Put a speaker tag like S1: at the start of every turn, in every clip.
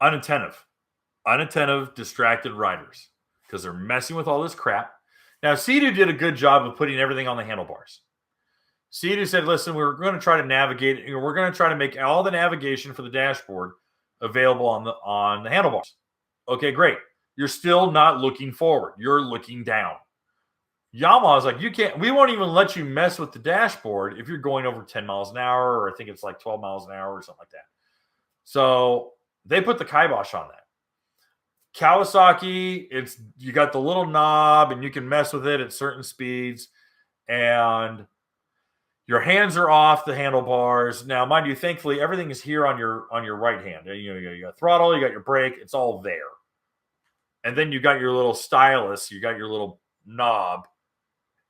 S1: Unattentive. Unattentive, distracted riders. Because they're messing with all this crap. Now, Sea-Doo did a good job of putting everything on the handlebars. Sea-Doo said, listen, we're going to try to navigate. We're going to try to make all the navigation for the dashboard available on the handlebars. Okay, great. You're still not looking forward. You're looking down. Yamaha's like, we won't even let you mess with the dashboard if you're going over 10 miles an hour, or I think it's like 12 miles an hour or something like that. So they put the kibosh on that. Kawasaki, you got the little knob and you can mess with it at certain speeds, and your hands are off the handlebars. Now, mind you, thankfully, everything is here on your right hand. You got throttle, you got your brake, it's all there. And then you got your little stylus, you got your little knob,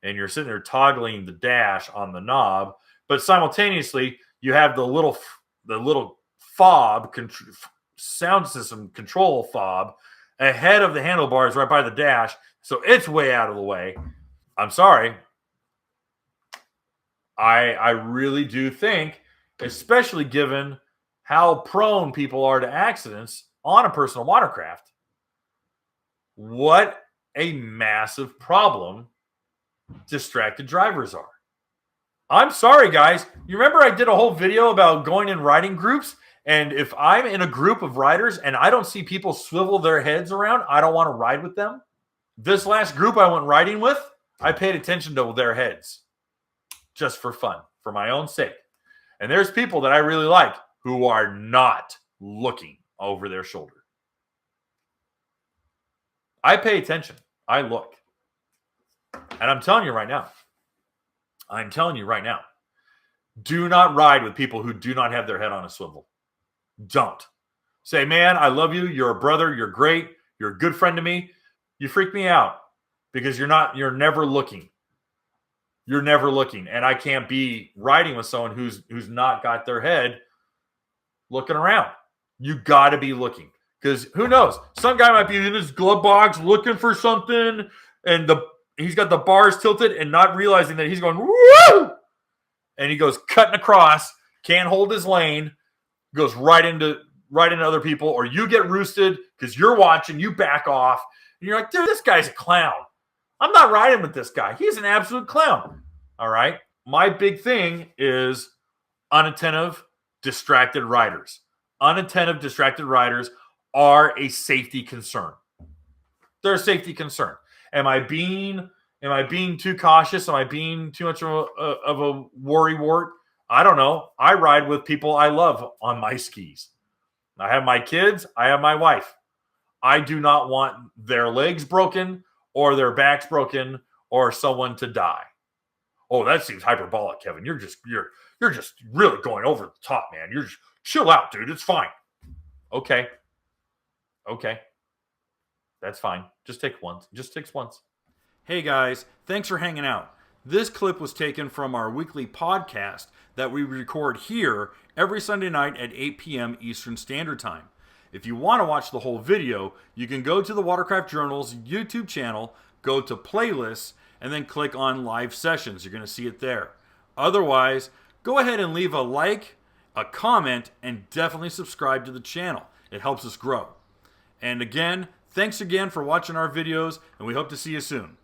S1: and you're sitting there toggling the dash on the knob, but simultaneously you have the little fob, sound system control fob, ahead of the handlebars right by the dash, so it's way out of the way. I'm sorry. I really do think, especially given how prone people are to accidents on a personal watercraft, what a massive problem distracted drivers are. I'm sorry, guys. You remember I did a whole video about going in riding groups? And if I'm in a group of riders and I don't see people swivel their heads around, I don't want to ride with them. This last group I went riding with, I paid attention to their heads just for fun, for my own sake. And there's people that I really like who are not looking over their shoulder. I pay attention. I look. And I'm telling you right now, do not ride with people who do not have their head on a swivel. Don't. Say, man, I love you. You're a brother. You're great. You're a good friend to me. You freak me out because you're never looking. You're never looking. And I can't be riding with someone who's not got their head looking around. You got to be looking, because who knows? Some guy might be in his glove box looking for something, and he's got the bars tilted and not realizing that he's going, woo! And he goes cutting across, can't hold his lane, goes right into other people, or you get roosted because you're watching, you back off, and you're like, dude, this guy's a clown. I'm not riding with this guy. He's an absolute clown. All right? My big thing is unattentive, distracted riders. Unattentive, distracted riders are a safety concern. They're a safety concern. Am I being too cautious? Am I being too much of a worrywart? I don't know. I ride with people I love on my skis. I have my kids. I have my wife. I do not want their legs broken or their backs broken or someone to die. Oh, that seems hyperbolic, Kevin. You're just really going over the top, man. You're just chill out, dude. It's fine. Okay. That's fine. Just takes once. Hey guys, thanks for hanging out. This clip was taken from our weekly podcast that we record here every Sunday night at 8 p.m. Eastern Standard Time. If you want to watch the whole video, you can go to the Watercraft Journal's YouTube channel, go to playlists, and then click on live sessions. You're going to see it there. Otherwise, go ahead and leave a like, a comment, and definitely subscribe to the channel. It helps us grow. And again, thanks again for watching our videos, and we hope to see you soon.